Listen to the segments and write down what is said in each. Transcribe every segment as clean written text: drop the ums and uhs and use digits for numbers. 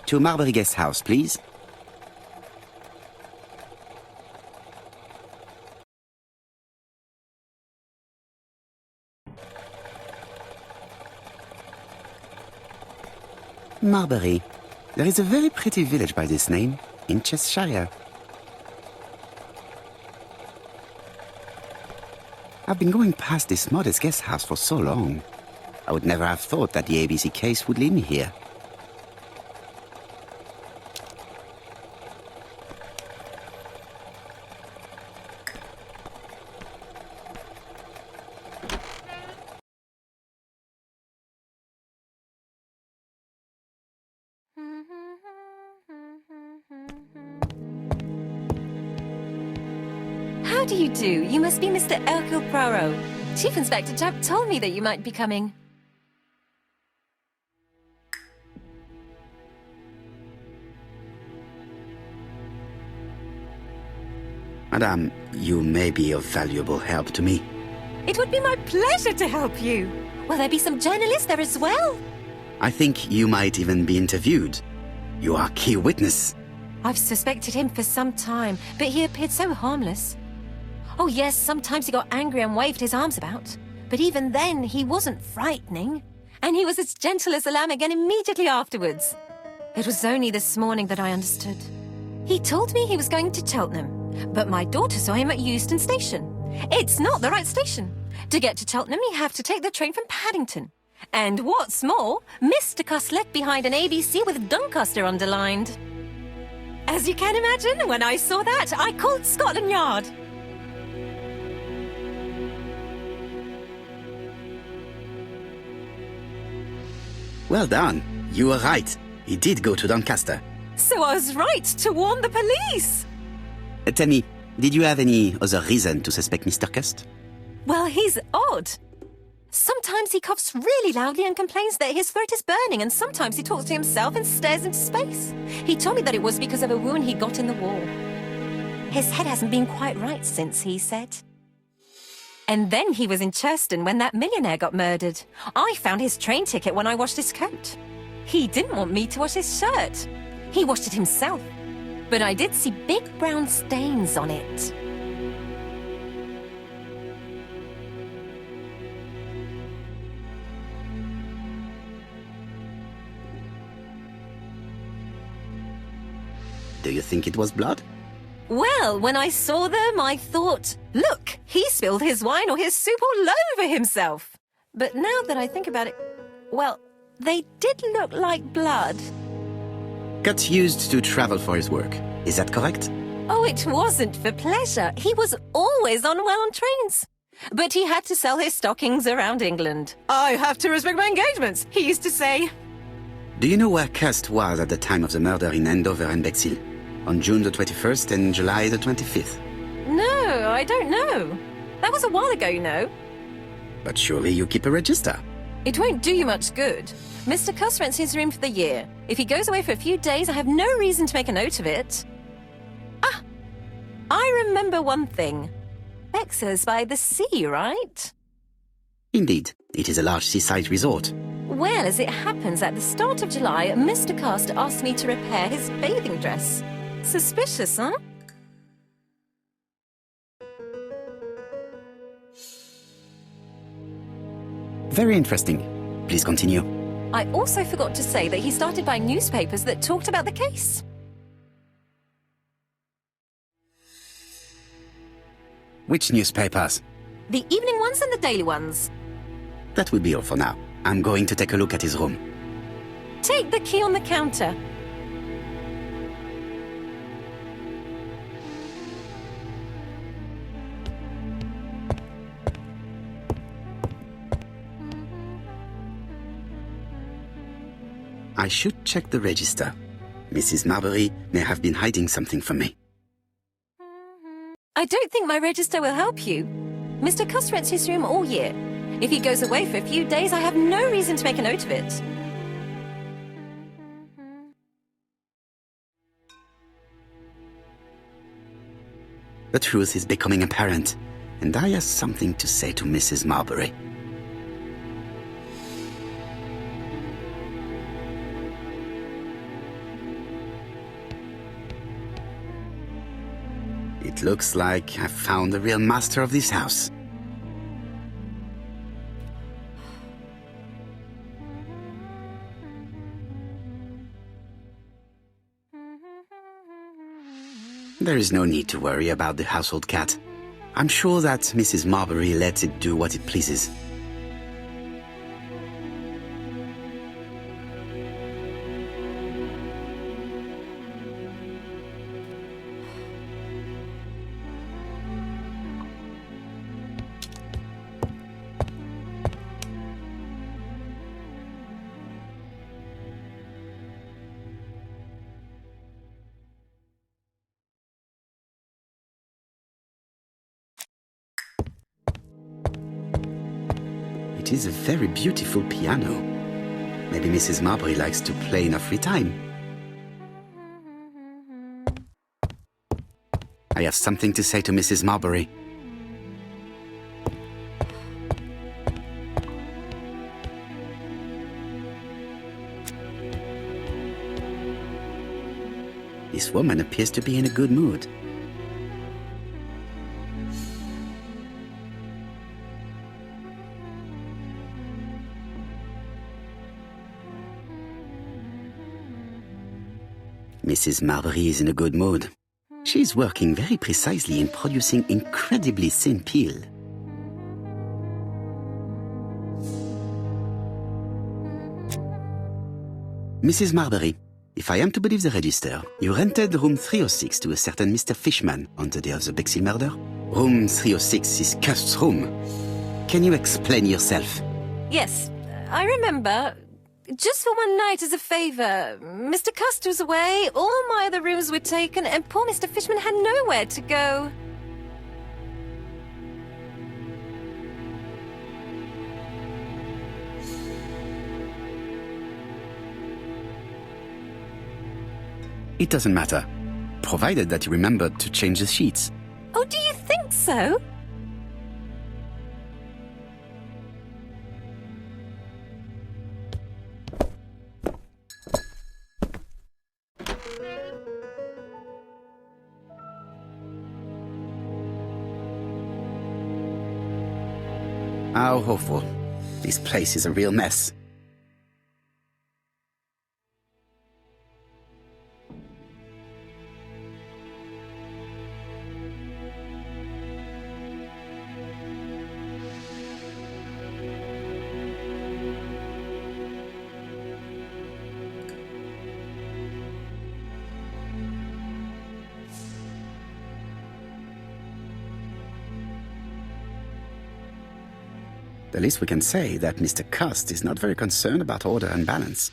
To Marbury Guest House, please. Marbury. There is a very pretty village by this name, in Cheshire. I've been going past this modest guest house for so long. I would never have thought that the ABC case would lead me here. How do you do? You must be Mr. Hercule Poirot. Chief Inspector Jack told me that you might be coming. Madame, you may be of valuable help to me. It would be my pleasure to help you. Will there be some journalists there as well? I think you might even be interviewed. You are key witness. I've suspected him for some time, but he appeared so harmless. Oh yes, sometimes he got angry and waved his arms about. But even then, he wasn't frightening. And he was as gentle as a lamb again immediately afterwards. It was only this morning that I understood. He told me he was going to Cheltenham, but my daughter saw him at Euston Station. It's not the right station. To get to Cheltenham, you have to take the train from Paddington. And what's more, Mr. Cuss left behind an ABC with Doncaster underlined. As you can imagine, when I saw that, I called Scotland Yard. Well done. You were right. He did go to Doncaster. So I was right to warn the police. Tell me, did you have any other reason to suspect Mr. Cust? Well, he's odd. Sometimes he coughs really loudly and complains that his throat is burning, and sometimes he talks to himself and stares into space. He told me that it was because of a wound he got in the wall. His head hasn't been quite right since, he said. And then he was in Churston when that millionaire got murdered. I found his train ticket when I washed his coat. He didn't want me to wash his shirt. He washed it himself. But I did see big brown stains on it. Do you think it was blood? Well, when I saw them, I thought, look, he spilled his wine or his soup all over himself. But now that I think about it, well, they did look like blood. Cut used to travel for his work. Is that correct? Oh, it wasn't for pleasure. He was always unwell on trains. But he had to sell his stockings around England. I have to respect my engagements, he used to say. Do you know where Cust was at the time of the murder in Andover and Bexhill? On June the 21st and July the 25th? No, I don't know. That was a while ago, you know. But surely you keep a register. It won't do you much good. Mr. Cuss rents his room for the year. If he goes away for a few days, I have no reason to make a note of it. Ah, I remember one thing. Bexhill's by the sea, right? Indeed, it is a large seaside resort. Well, as it happens, at the start of July, Mr. Cust asked me to repair his bathing dress. Suspicious, huh? Very interesting. Please continue. I also forgot to say that he started buying newspapers that talked about the case. Which newspapers? The evening ones and the daily ones. That will be all for now. I'm going to take a look at his room. Take the key on the counter. I should check the register. Mrs. Marbury may have been hiding something from me. I don't think my register will help you. Mr. Cuss rents his room all year. If he goes away for a few days, I have no reason to make a note of it. The truth is becoming apparent, and I have something to say to Mrs. Marbury. It looks like I've found the real master of this house. There is no need to worry about the household cat. I'm sure that Mrs. Marbury lets it do what it pleases. It is a very beautiful piano. Maybe Mrs. Marbury likes to play in her free time. I have something to say to Mrs. Marbury. This woman appears to be in a good mood. Mrs. Marbury is in a good mood. She is working very precisely in producing incredibly thin peel. Mrs. Marbury, if I am to believe the register, you rented room 306 to a certain Mr. Fishman on the day of the Bexhill murder. Room 306 is Cust's room. Can you explain yourself? Yes, I remember. Just for one night as a favour. Mr. Cust was away, all my other rooms were taken, and poor Mr. Fishman had nowhere to go. It doesn't matter, provided that you remembered to change the sheets. Oh, do you think so? How awful. This place is a real mess. The least we can say that Mr. Cust is not very concerned about order and balance.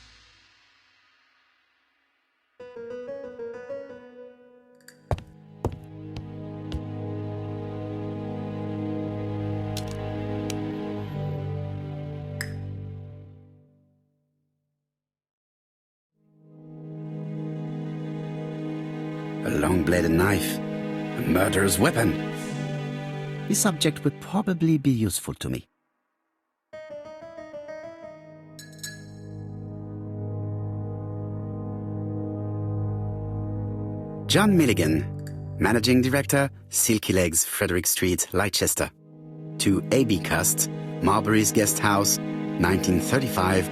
A long-bladed knife, a murderer's weapon. This object would probably be useful to me. John Milligan, Managing Director, Silky Legs, Frederick Street, Leicester. To A.B. Cust, Marbury's Guest House, 1935,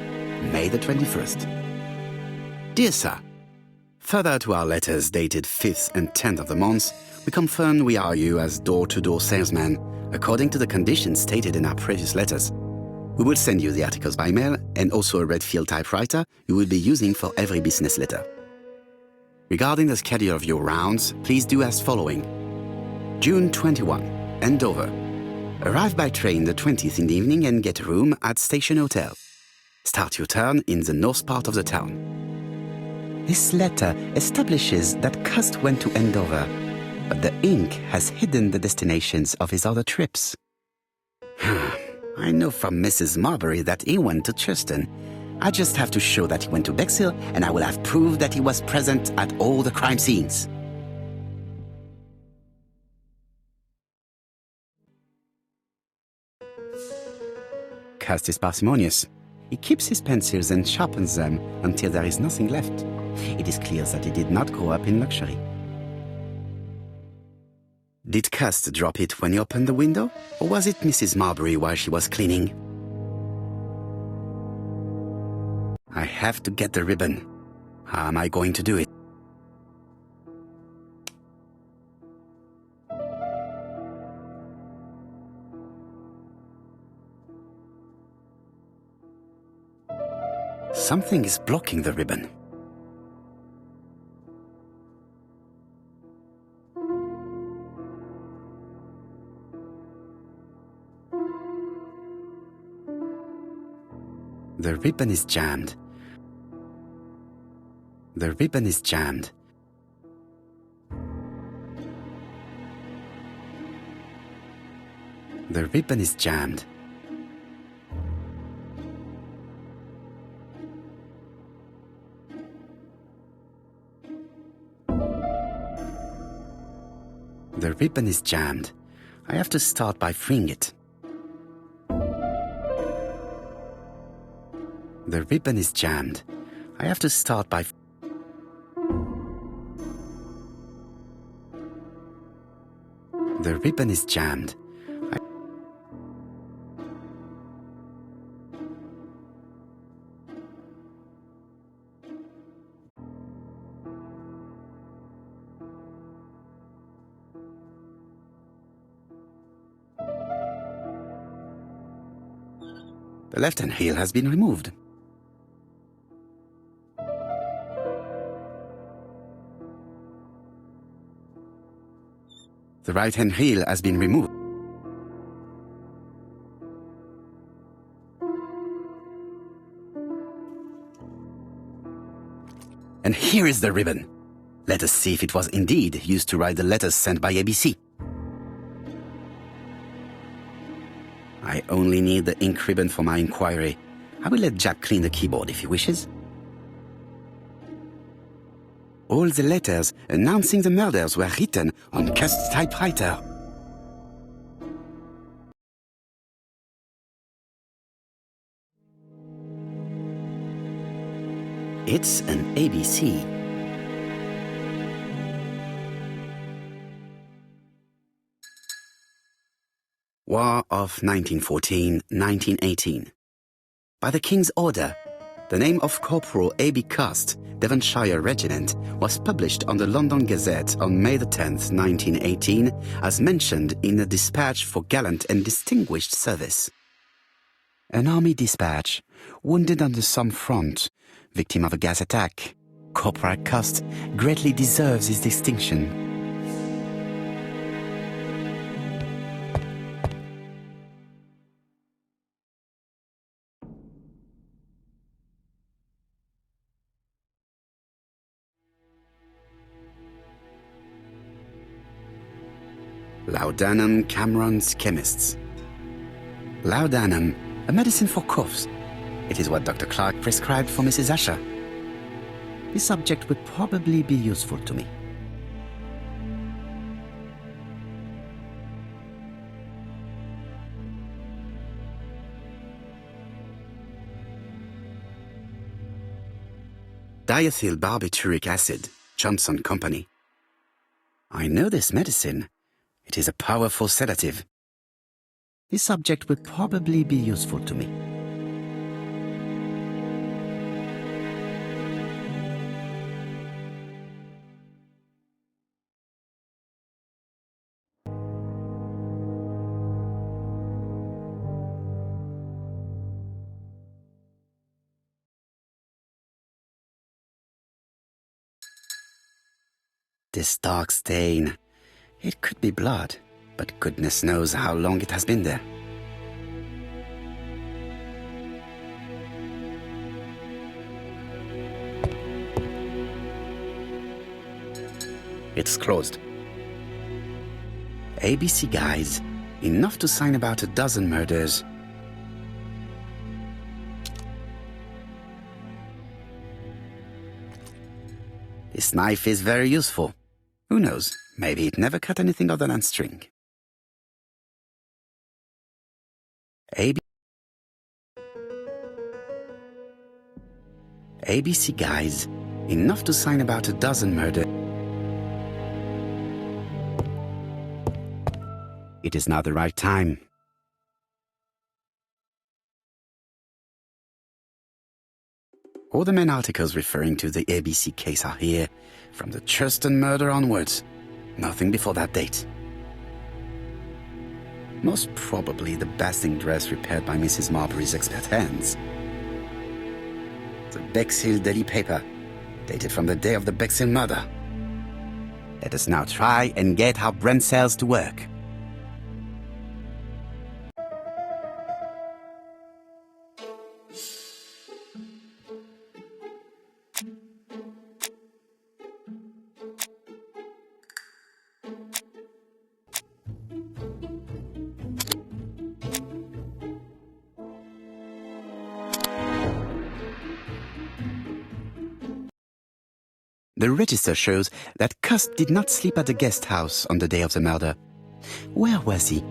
May the 21st. Dear Sir, further to our letters dated 5th and 10th of the month, we confirm we are you as door-to-door salesman, according to the conditions stated in our previous letters. We will send you the articles by mail and also a Redfield typewriter you will be using for every business letter. Regarding the schedule of your rounds, please do as following. June 21, Andover. Arrive by train the 20th in the evening and get a room at Station Hotel. Start your turn in the north part of the town. This letter establishes that Cust went to Andover, but the ink has hidden the destinations of his other trips. I know from Mrs. Marbury that he went to Churston. I just have to show that he went to Bexhill, and I will have proved that he was present at all the crime scenes. Cust is parsimonious. He keeps his pencils and sharpens them until there is nothing left. 'It is clear that he did not grow up in luxury. 'This subject would probably be useful to me. Regarding the schedule of your rounds, please do as following. June 21, Andover. Arrive by train the 20th in the evening and get a room at Station Hotel. Start your turn in the north part of the town. This letter establishes that Cust went to Andover, but the ink has hidden the destinations of his other trips. Did Cust drop it when he opened the window, or was it Mrs. Marbury while she was cleaning? I have to get the ribbon. How am I going to do it? Something is blocking the ribbon. The ribbon is jammed. The ribbon is jammed. The ribbon is jammed. The ribbon is jammed. I have to start by freeing it. The ribbon is jammed. I have to start by... The ribbon is jammed. The left-hand heel has been removed. The right-hand heel has been removed. And here is the ribbon. Let us see if it was indeed used to write the letters sent by ABC. I only need the ink ribbon for my inquiry. I will let Jack clean the keyboard if he wishes. All the letters announcing the murders were written on Cust's typewriter. It's an ABC. War of 1914-1918. By the King's order, the name of Corporal A.B. Cust, Devonshire Regiment, was published on the London Gazette on May the 10th, 1918, as mentioned in a dispatch for gallant and distinguished service. An army dispatch, wounded on the Somme front, victim of a gas attack, Corporal Cust greatly deserves his distinction. Laudanum Cameron's Chemists. Laudanum, a medicine for coughs. It is what Dr. Clark prescribed for Mrs. Asher. This subject would probably be useful to me. Diethyl barbituric acid, Johnson Company. I know this medicine. It is a powerful sedative. This subject would probably be useful to me. This dark stain. It could be blood, but goodness knows how long it has been there. It's closed. ABC guys, enough to sign about a dozen murders. This knife is very useful. Who knows? Maybe it never cut anything other than string. ABC guys, enough to sign about a dozen murders. It is now the right time. All the main articles referring to the ABC case are here, from the Churston murder onwards. Nothing before that date. Most probably the basting dress repaired by Mrs. Marbury's expert hands. The Bexhill Daily paper, dated from the day of the Bexhill murder. Let us now try and get our brain cells to work. The register shows that Cust did not sleep at the guest house on the day of the murder. Where was he?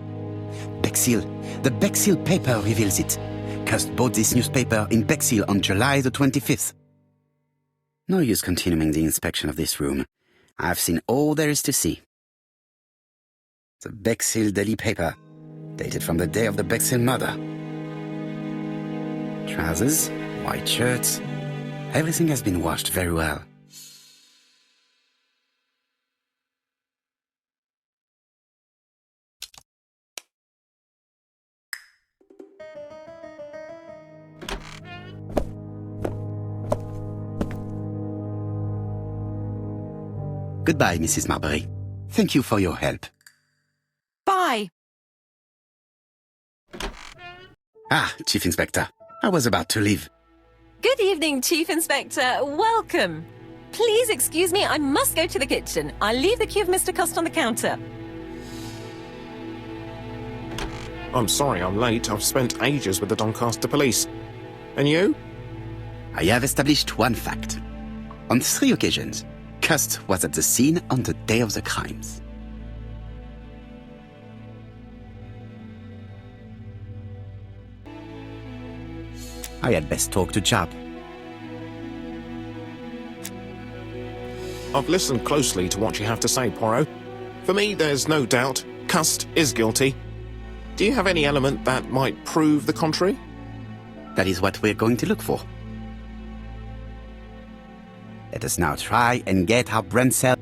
Bexhill. The Bexhill paper reveals it. Cust bought this newspaper in Bexhill on July the 25th. No use continuing the inspection of this room. I've seen all there is to see. The Bexhill Daily paper, dated from the day of the Bexhill murder. Trousers, white shirts. Everything has been washed very well. Goodbye, Mrs. Marbury. Thank you for your help. Bye. Ah, Chief Inspector. I was about to leave. Good evening, Chief Inspector. Welcome. Please excuse me, I must go to the kitchen. I'll leave the key of Mr. Cust on the counter. I'm sorry I'm late. I've spent ages with the Doncaster police. And you? I have established one fact. On 3 occasions, Cust was at the scene on the day of the crimes. I had best talk to Job. I've listened closely to what you have to say, Poirot. For me, there's no doubt Cust is guilty. Do you have any element that might prove the contrary? That is what we're going to look for. Let us now try and get our brain cell.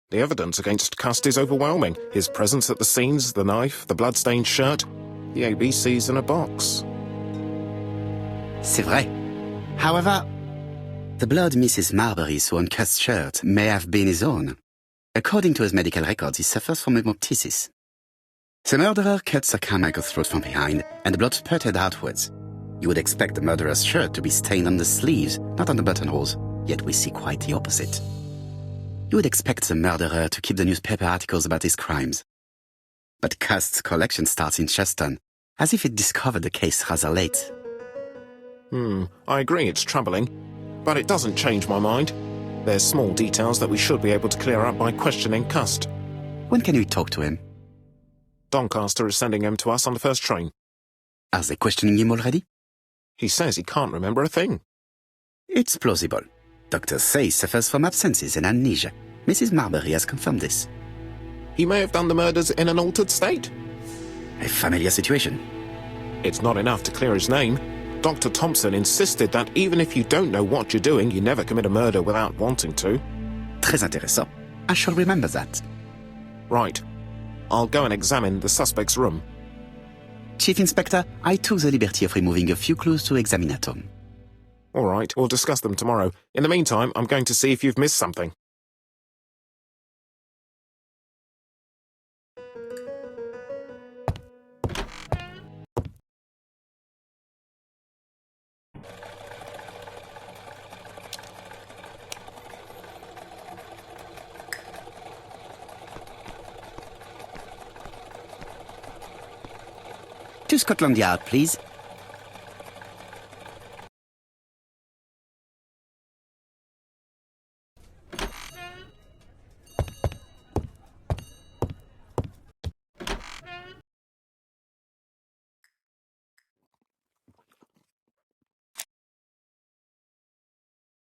The evidence against Cust is overwhelming. His presence at the scenes, the knife, the blood-stained shirt, the ABCs in a box. C'est vrai. However, the blood Mrs. Marbury saw on Cust's shirt may have been his own. According to his medical records, he suffers from hemoptysis. The murderer cut Sir Carmichael's throat from behind, and the blood spurted outwards. You would expect the murderer's shirt to be stained on the sleeves, not on the buttonholes, yet we see quite the opposite. You would expect the murderer to keep the newspaper articles about his crimes. But Cust's collection starts in Churston, as if it discovered the case rather late. I agree it's troubling, but it doesn't change my mind. There's small details that we should be able to clear up by questioning Cust. When can we talk to him? Doncaster is sending him to us on the first train. Are they questioning him already? He says he can't remember a thing. It's plausible. Doctors say he suffers from absences and amnesia. Mrs. Marbury has confirmed this. He may have done the murders in an altered state. A familiar situation. It's not enough to clear his name. Dr. Thompson insisted that even if you don't know what you're doing, you never commit a murder without wanting to. Très intéressant. I shall remember that. Right. I'll go and examine the suspect's room. Chief Inspector, I took the liberty of removing a few clues to examinatum. All right, we'll discuss them tomorrow. In the meantime, I'm going to see if you've missed something. To Scotland Yard, please.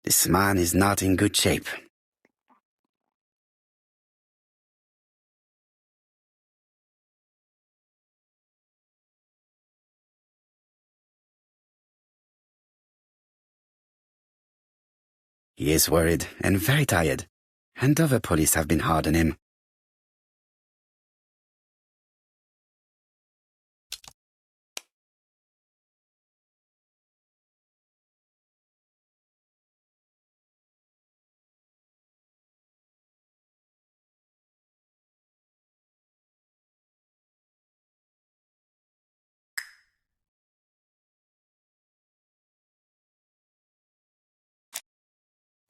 This man is not in good shape. He is worried and very tired, and other police have been hard on him.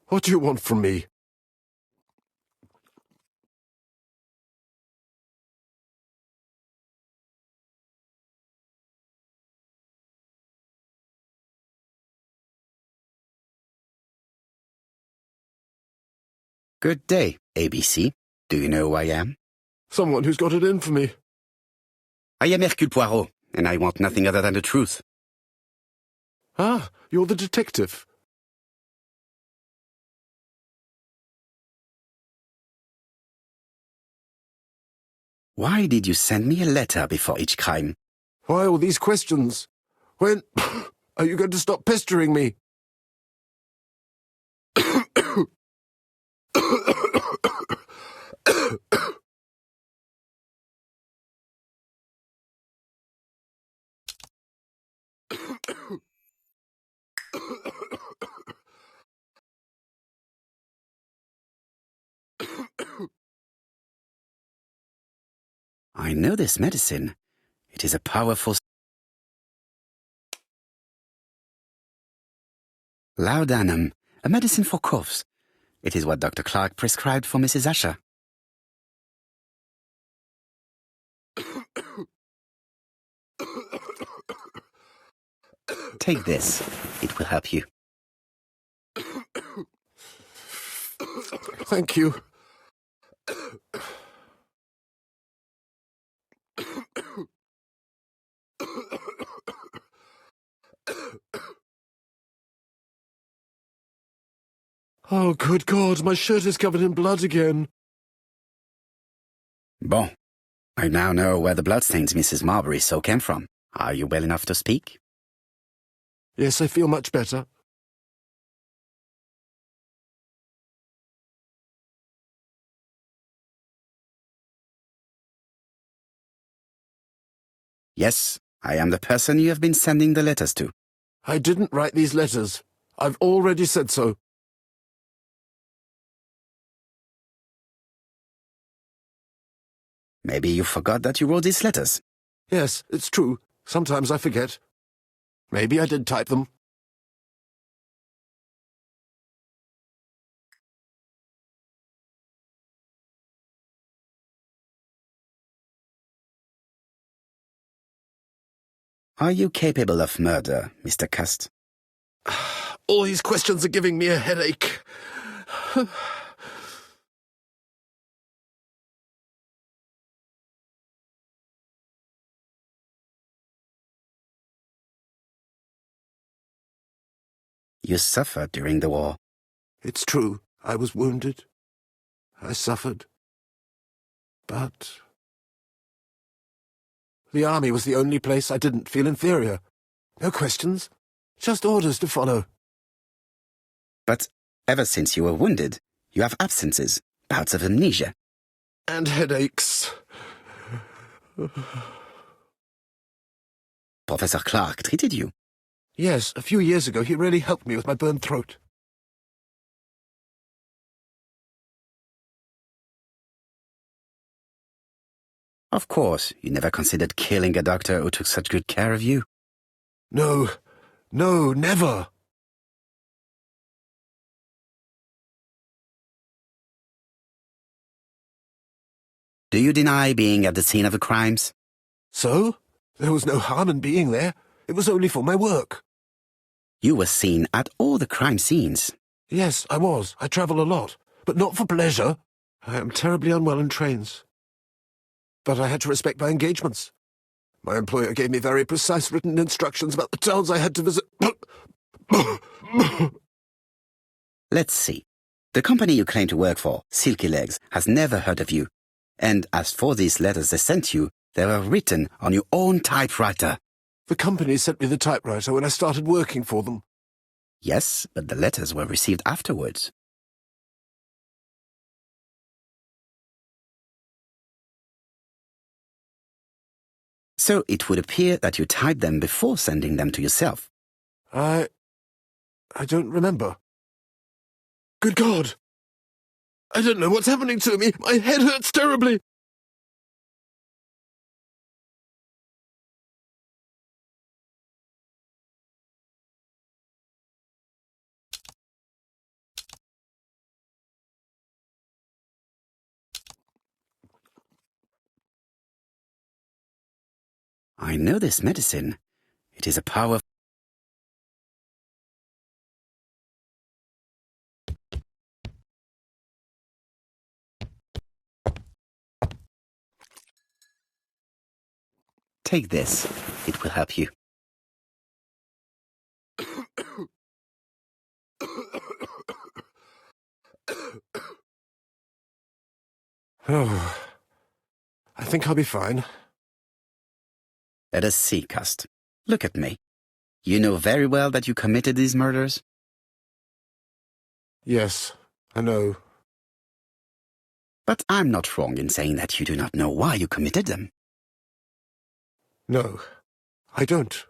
What do you want from me? Good day, ABC. Do you know who I am? Someone who's got it in for me. I am Hercule Poirot, and I want nothing other than the truth. Ah, you're the detective. Why did you send me a letter before each crime? Why all these questions? When are you going to stop pestering me? I know this medicine. It is a powerful... Laudanum, a medicine for coughs. It is what Dr. Clark prescribed for Mrs. Asher. Take this. It will help you. Thank you. Oh, good God, my shirt is covered in blood again. Bon. I now know where the bloodstains Mrs. Marbury saw came from. Are you well enough to speak? Yes, I feel much better. Yes, I am the person you have been sending the letters to. I didn't write these letters. I've already said so. Maybe you forgot that you wrote these letters. Yes, it's true. Sometimes I forget. Maybe I did type them. Are you capable of murder, Mr. Cust? All these questions are giving me a headache. You suffered during the war. It's true. I was wounded. I suffered. But the army was the only place I didn't feel inferior. No questions, just orders to follow. But ever since you were wounded, you have absences, bouts of amnesia. And headaches. Professor Clark treated you. Yes, a few years ago he really helped me with my burned throat. Of course, you never considered killing a doctor who took such good care of you. No, never. Do you deny being at the scene of the crimes? So? There was no harm in being there. It was only for my work. You were seen at all the crime scenes. Yes, I was. I travel a lot, but not for pleasure. I am terribly unwell in trains. But I had to respect my engagements. My employer gave me very precise written instructions about the towns I had to visit. Let's see. The company you claim to work for, Silky Legs, has never heard of you. And as for these letters they sent you, they were written on your own typewriter. The company sent me the typewriter when I started working for them. Yes, but the letters were received afterwards. So it would appear that you typed them before sending them to yourself. I don't remember. Good God! I don't know what's happening to me. My head hurts terribly. I know this medicine. It is a power. Take this. It will help you. Oh, I think I'll be fine. Let us see, Cust. Look at me. You know very well that you committed these murders? Yes, I know. But I'm not wrong in saying that you do not know why you committed them. No, I don't.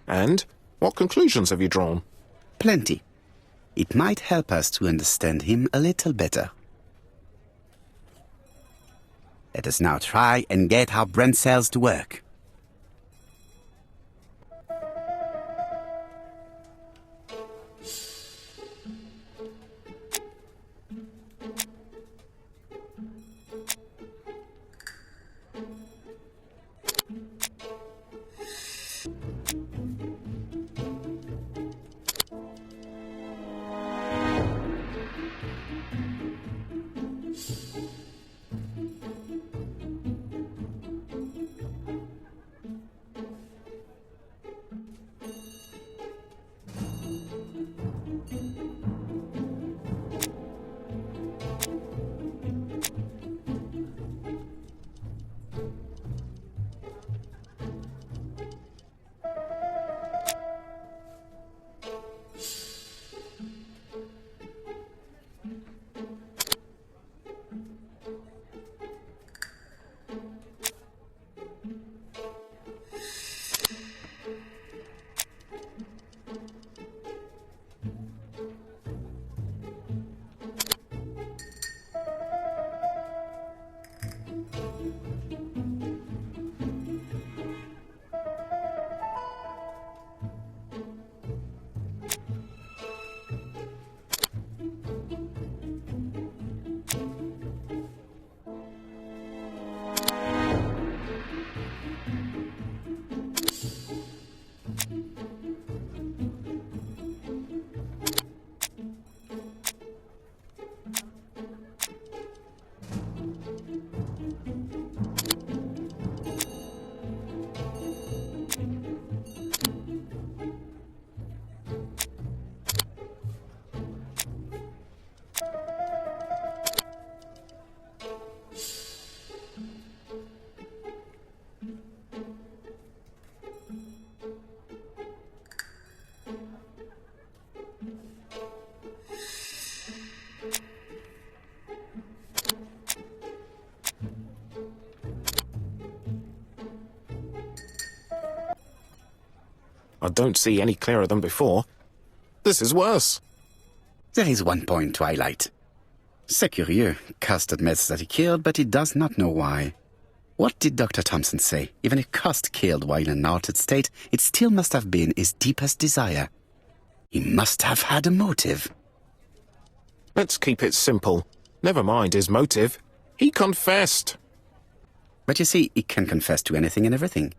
And what conclusions have you drawn? Plenty. It might help us to understand him a little better. Let us now try and get our brain cells to work. I don't see any clearer than before. This is worse. There is one point to highlight. C'est curieux. Cust admits that he killed, but he does not know why. What did Dr. Thompson say? Even if Cust killed while in an altered state, it still must have been his deepest desire. He must have had a motive. Let's keep it simple. Never mind his motive. He confessed. But you see, he can confess to anything and everything.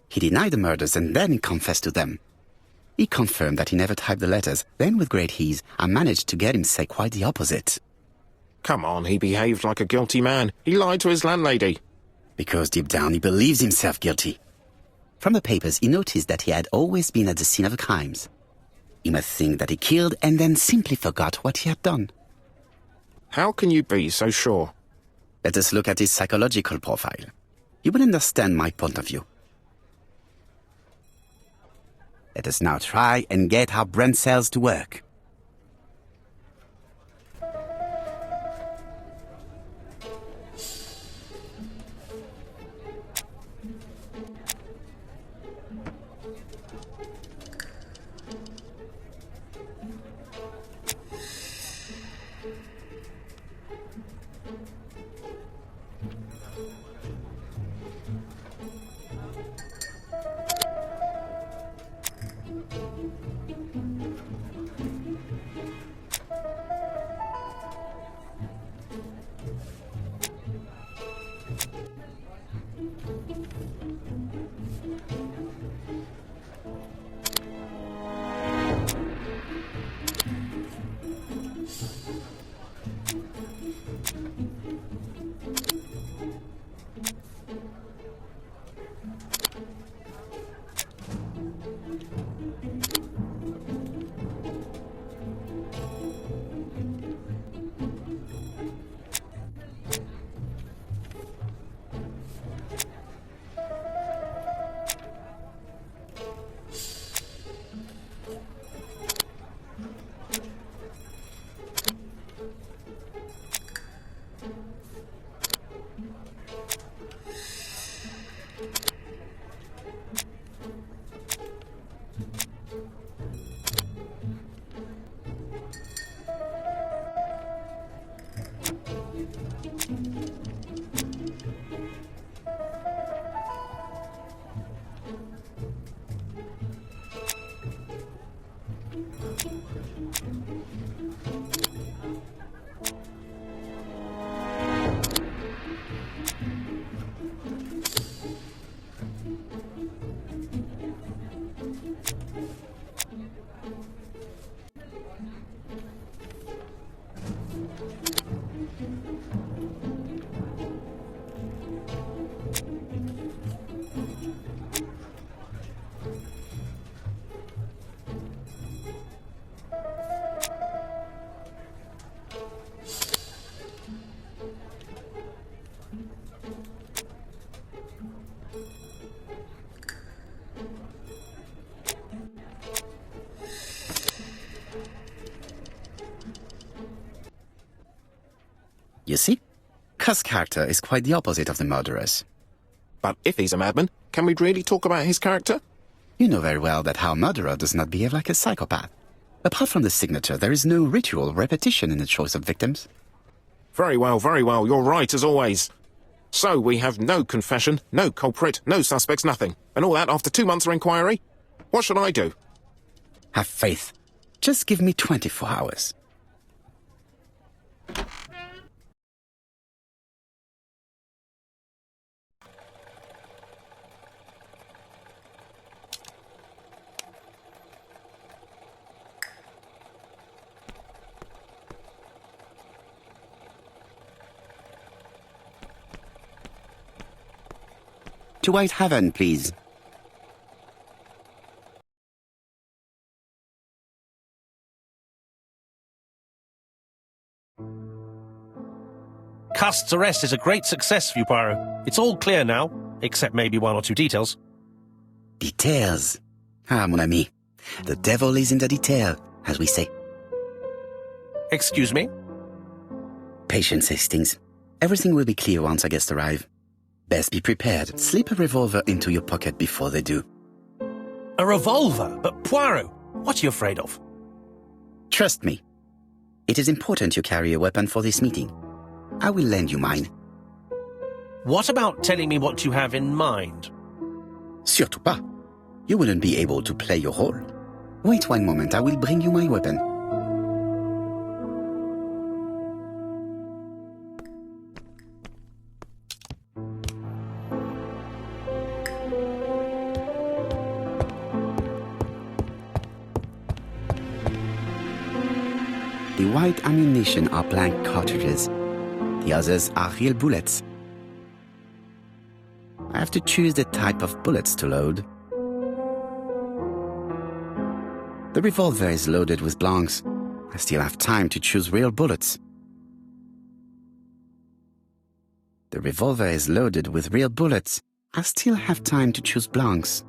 He denied the murders and then he confessed to them. He confirmed that he never typed the letters, then with great ease, I managed to get him to say quite the opposite. Come on, he behaved like a guilty man. He lied to his landlady. Because deep down he believes himself guilty. From the papers, he noticed that he had always been at the scene of the crimes. He must think that he killed and then simply forgot what he had done. How can you be so sure? Let us look at his psychological profile. You will understand my point of view. Let us now try and get our brain cells to work. You see? Cust's character is quite the opposite of the murderer's. But if he's a madman, can we really talk about his character? You know very well that our murderer does not behave like a psychopath. Apart from the signature, there is no ritual repetition in the choice of victims. Very well, you're right as always. So we have no confession, no culprit, no suspects, nothing. And all that after 2 months of inquiry? What should I do? Have faith. Just give me 24 hours. To Whitehaven, please. Cust's arrest is a great success for you, Poirot. It's all clear now, except maybe 1 or 2 details. Details? Ah, mon ami. The devil is in the detail, as we say. Excuse me? Patience, Hastings. Everything will be clear once our guests arrive. Best be prepared. Slip a revolver into your pocket before they do. A revolver? But Poirot, what are you afraid of? Trust me. It is important you carry a weapon for this meeting. I will lend you mine. What about telling me what you have in mind? Surtout pas. You wouldn't be able to play your role. Wait one moment, I will bring you my weapon. The white ammunition are blank cartridges. The others are real bullets. I have to choose the type of bullets to load. The revolver is loaded with blanks. I still have time to choose real bullets. The revolver is loaded with real bullets. I still have time to choose blanks.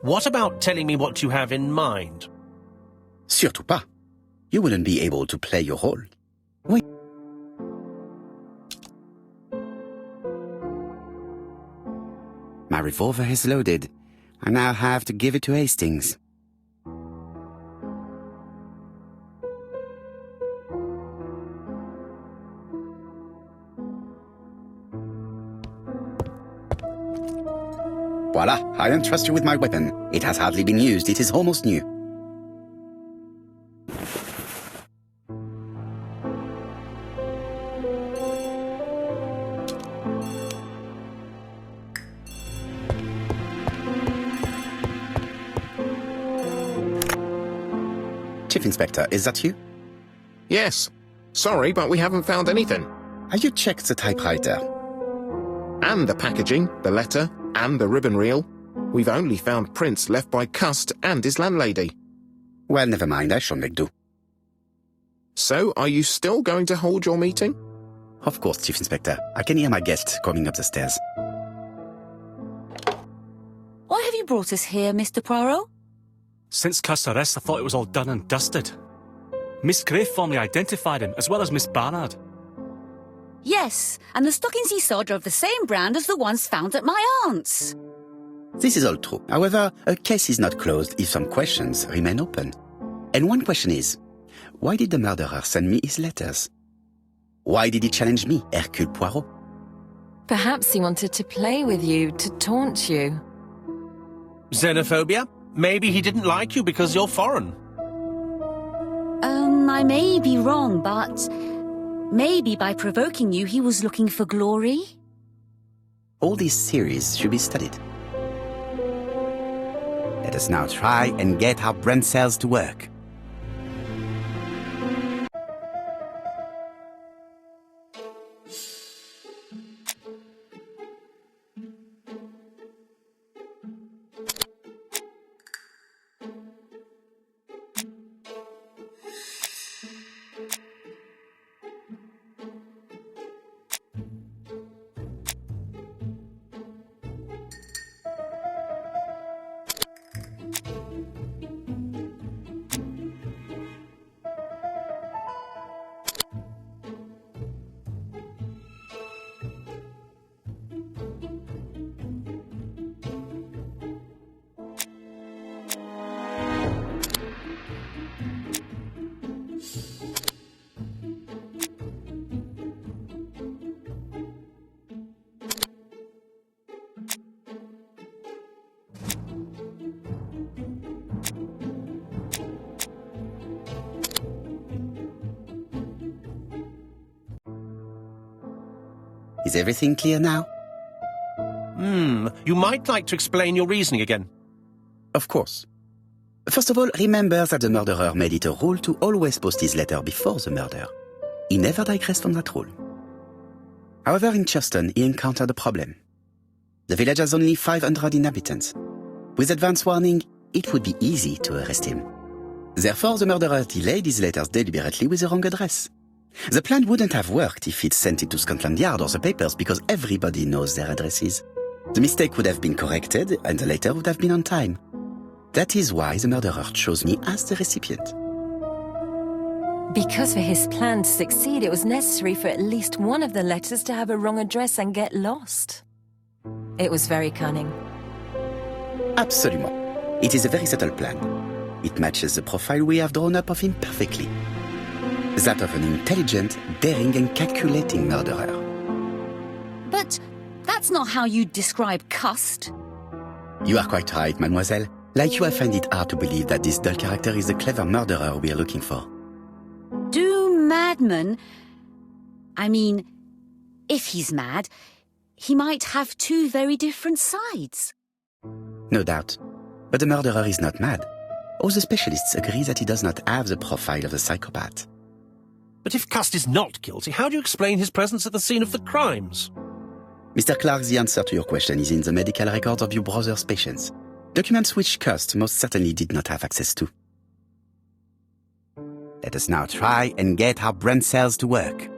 What about telling me what you have in mind? Surtout pas. You wouldn't be able to play your role. Wait. My revolver is loaded. I now have to give it to Hastings. Voila, I entrust you with my weapon. It has hardly been used, it is almost new. Chief Inspector, is that you? Yes. Sorry, but we haven't found anything. Have you checked the typewriter? And the packaging, the letter, and the ribbon reel. We've only found prints left by Cust and his landlady. Well, never mind, I shall make do. So, are you still going to hold your meeting? Of course, Chief Inspector. I can hear my guest coming up the stairs. Why have you brought us here, Mr. Poirot? Since Cust's arrest, I thought it was all done and dusted. Miss Gray formally identified him, as well as Miss Barnard. Yes, and the stockings he saw drove the same brand as the ones found at my aunt's. This is all true. However, a case is not closed if some questions remain open. And one question is, why did the murderer send me his letters? Why did he challenge me, Hercule Poirot? Perhaps he wanted to play with you, to taunt you. Xenophobia? Maybe he didn't like you because you're foreign. I may be wrong, but maybe by provoking you, he was looking for glory? All these theories should be studied. Let us now try and get our brain cells to work. Is everything clear now? You might like to explain your reasoning again. Of course. First of all, remember that the murderer made it a rule to always post his letter before the murder. He never digressed from that rule. However, in Churton, he encountered a problem. The village has only 500 inhabitants. With advance warning, it would be easy to arrest him. Therefore, the murderer delayed his letters deliberately with the wrong address. The plan wouldn't have worked if he'd sent it to Scotland Yard or the papers because everybody knows their addresses. The mistake would have been corrected and the letter would have been on time. That is why the murderer chose me as the recipient. Because for his plan to succeed, it was necessary for at least one of the letters to have a wrong address and get lost. It was very cunning. Absolument. It is a very subtle plan. It matches the profile we have drawn up of him perfectly. That of an intelligent, daring and calculating murderer. But that's not how you describe Cust. You are quite right, mademoiselle. Like you, I find it hard to believe that this dull character is the clever murderer we are looking for. Do madmen... I mean, if he's mad, he might have two very different sides. No doubt. But the murderer is not mad. All the specialists agree that he does not have the profile of a psychopath. But if Cust is not guilty, how do you explain his presence at the scene of the crimes? Mr. Clark, the answer to your question is in the medical records of your brother's patients. Documents which Cust most certainly did not have access to. Let us now try and get our brain cells to work.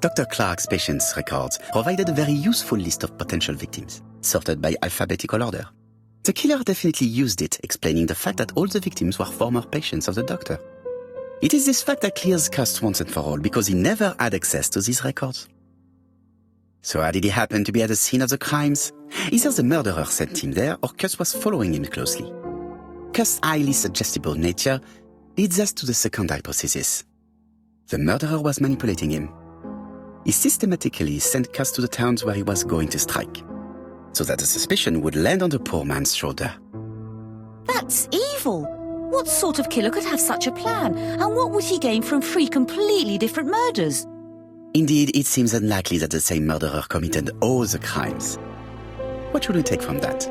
Dr. Clark's patients' records provided a very useful list of potential victims, sorted by alphabetical order. The killer definitely used it, explaining the fact that all the victims were former patients of the doctor. It is this fact that clears Cust once and for all, because he never had access to these records. So how did he happen to be at the scene of the crimes? Either the murderer sent him there, or Cust was following him closely. Cust's highly suggestible nature leads us to the second hypothesis. The murderer was manipulating him. He systematically sent Cust to the towns where he was going to strike, so that the suspicion would land on the poor man's shoulder. That's evil. What sort of killer could have such a plan? And what would he gain from three completely different murders? Indeed, it seems unlikely that the same murderer committed all the crimes. What should we take from that?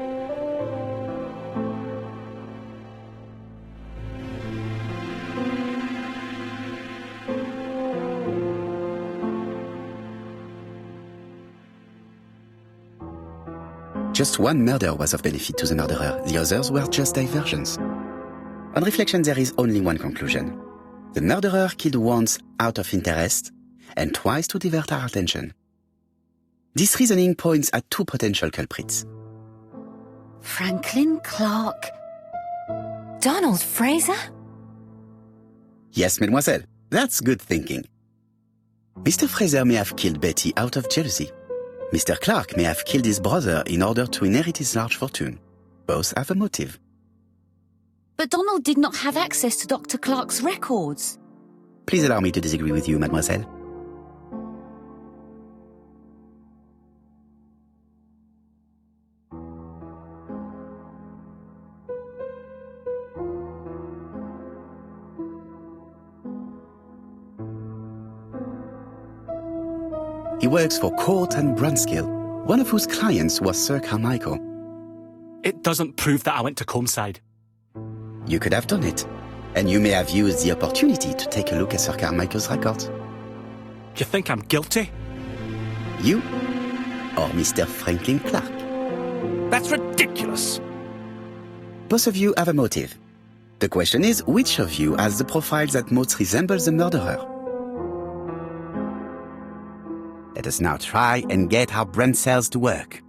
Just one murder was of benefit to the murderer, the others were just diversions. On reflection, there is only one conclusion. The murderer killed once out of interest, and twice to divert our attention. This reasoning points at two potential culprits. Franklin Clark. Donald Fraser? Yes, mademoiselle, that's good thinking. Mr. Fraser may have killed Betty out of jealousy. Mr. Clark may have killed his brother in order to inherit his large fortune. Both have a motive. But Donald did not have access to Dr. Clark's records. Please allow me to disagree with you, mademoiselle. He works for Court and Brunskill, one of whose clients was Sir Carmichael. It doesn't prove that I went to Comeside. You could have done it, and you may have used the opportunity to take a look at Sir Carmichael's records. Do you think I'm guilty? You or Mr. Franklin Clark? That's ridiculous. Both of you have a motive. The question is, which of you has the profile that most resembles the murderer? Let us now try and get our brain cells to work.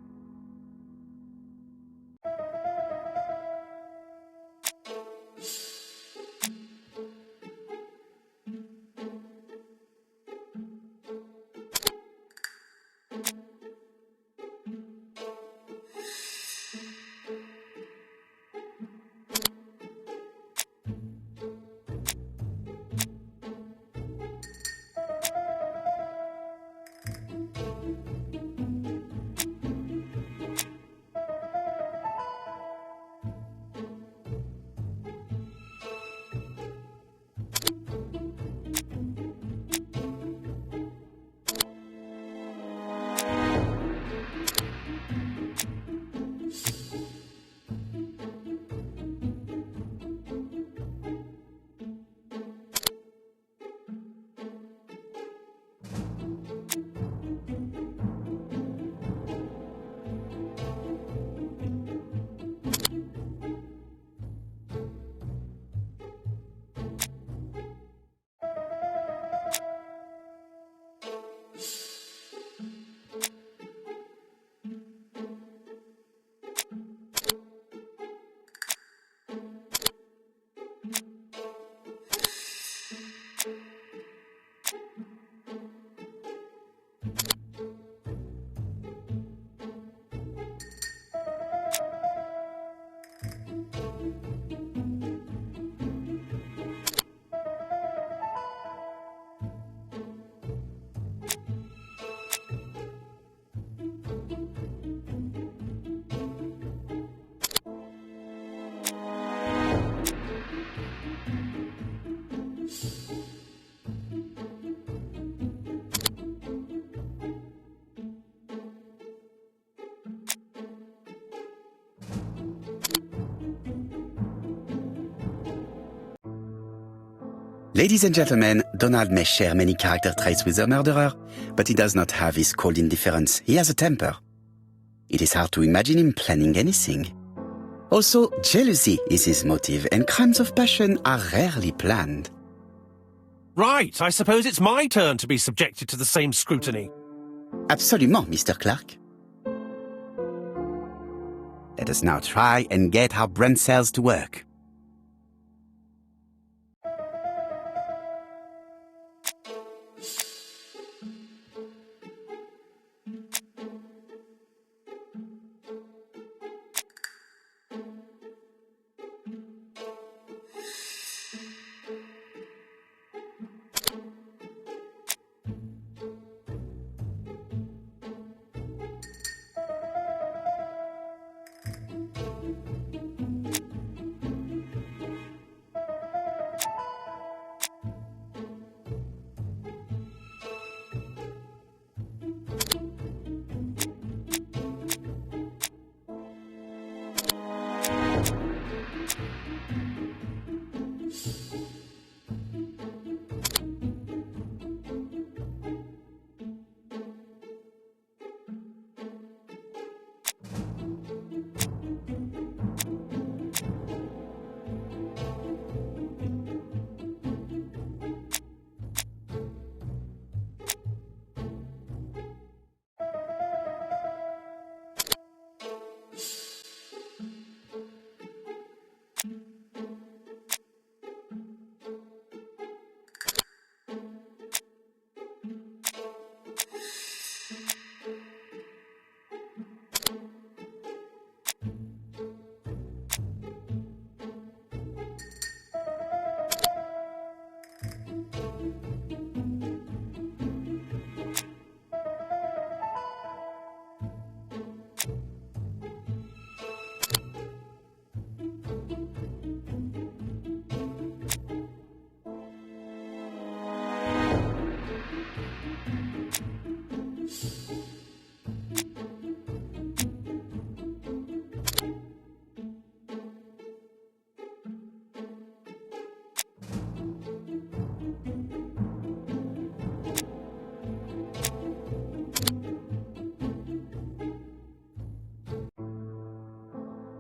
Ladies and gentlemen, Donald may share many character traits with the murderer, but he does not have his cold indifference. He has a temper. It is hard to imagine him planning anything. Also, jealousy is his motive, and crimes of passion are rarely planned. Right, I suppose it's my turn to be subjected to the same scrutiny. Absolument, Mr. Clark. Let us now try and get our brain cells to work.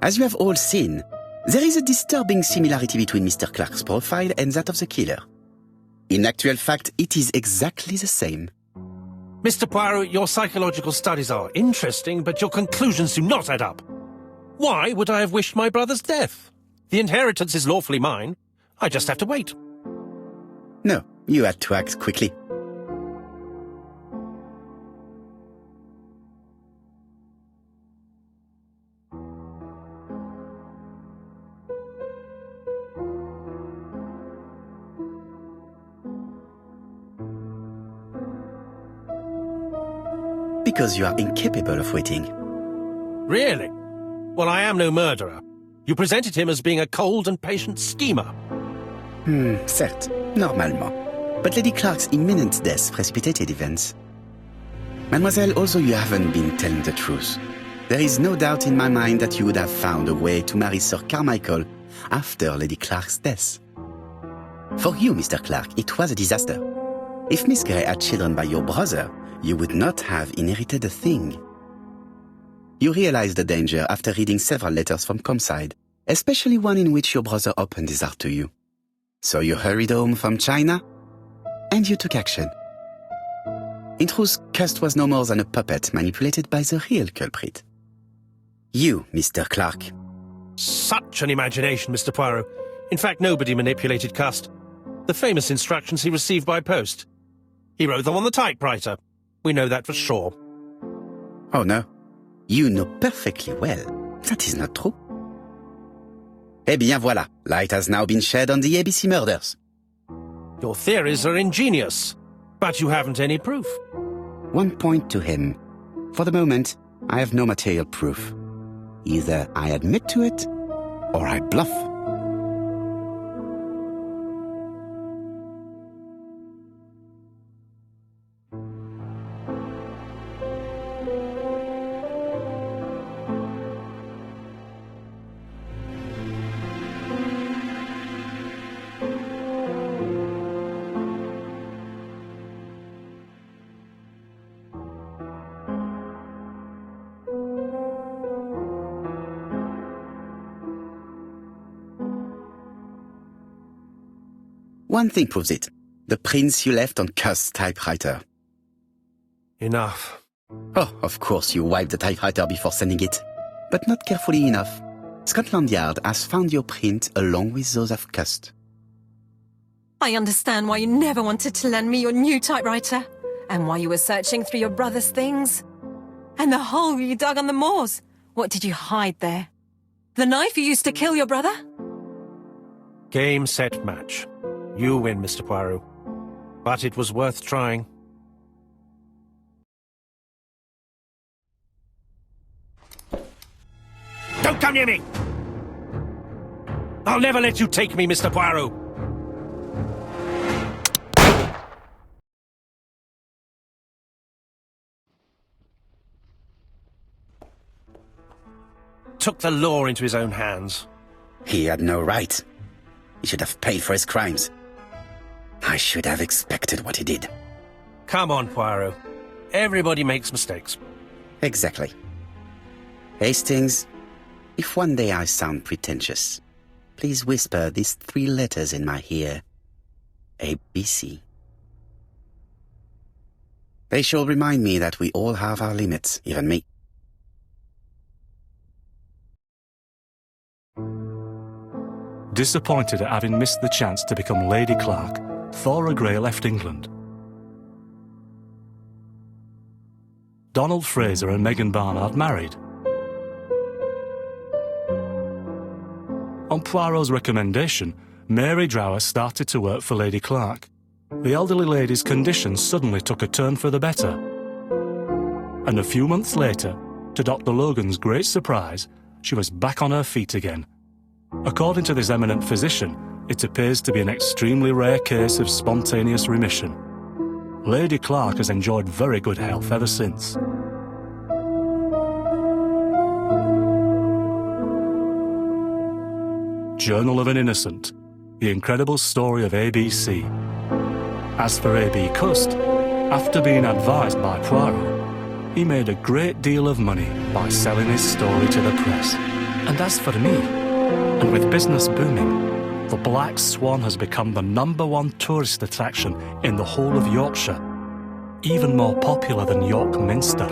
As you have all seen, there is a disturbing similarity between Mr. Clark's profile and that of the killer. In actual fact, it is exactly the same. Mr. Poirot, your psychological studies are interesting, but your conclusions do not add up. Why would I have wished my brother's death? The inheritance is lawfully mine. I just have to wait. No, you had to act quickly. Because you are incapable of waiting. Really? Well, I am no murderer. You presented him as being a cold and patient schemer. Certes, normalement. But Lady Clark's imminent death precipitated events. Mademoiselle, although you haven't been telling the truth, there is no doubt in my mind that you would have found a way to marry Sir Carmichael after Lady Clark's death. For you, Mr. Clark, it was a disaster. If Miss Grey had children by your brother, you would not have inherited a thing. You realized the danger after reading several letters from Comside, especially one in which your brother opened his heart to you. So you hurried home from China, and you took action. In truth, Cust was no more than a puppet manipulated by the real culprit. You, Mr. Clark. Such an imagination, Mr. Poirot. In fact, nobody manipulated Cust. The famous instructions he received by post. He wrote them on the typewriter. We know that for sure. Oh no. You know perfectly well. That is not true. Eh bien voilà. Light has now been shed on the ABC murders. Your theories are ingenious, but you haven't any proof. One point to him. For the moment, I have no material proof. Either I admit to it, or I bluff. One thing proves it. The prints you left on Cuss' typewriter. Enough. Oh, of course you wiped the typewriter before sending it. But not carefully enough. Scotland Yard has found your print along with those of Cuss. I understand why you never wanted to lend me your new typewriter, and why you were searching through your brother's things. And the hole you dug on the moors. What did you hide there? The knife you used to kill your brother? Game, set, match. You win, Mr. Poirot. But it was worth trying. Don't come near me! I'll never let you take me, Mr. Poirot! Took the law into his own hands. He had no right. He should have paid for his crimes. I should have expected what he did. Come on, Poirot. Everybody makes mistakes. Exactly. Hastings, if one day I sound pretentious, please whisper these 3 letters in my ear. ABC. They shall remind me that we all have our limits, even me. Disappointed at having missed the chance to become Lady Clark, Thora Grey left England. Donald Fraser and Megan Barnard married. On Poirot's recommendation, Mary Drower started to work for Lady Clark. The elderly lady's condition suddenly took a turn for the better. And a few months later, to Dr. Logan's great surprise, she was back on her feet again. According to this eminent physician, it appears to be an extremely rare case of spontaneous remission. Lady Clark has enjoyed very good health ever since. Journal of an Innocent, the incredible story of ABC. As for A.B. Cust, after being advised by Poirot, he made a great deal of money by selling his story to the press. And as for me, and with business booming, the Black Swan has become the #1 tourist attraction in the whole of Yorkshire, even more popular than York Minster.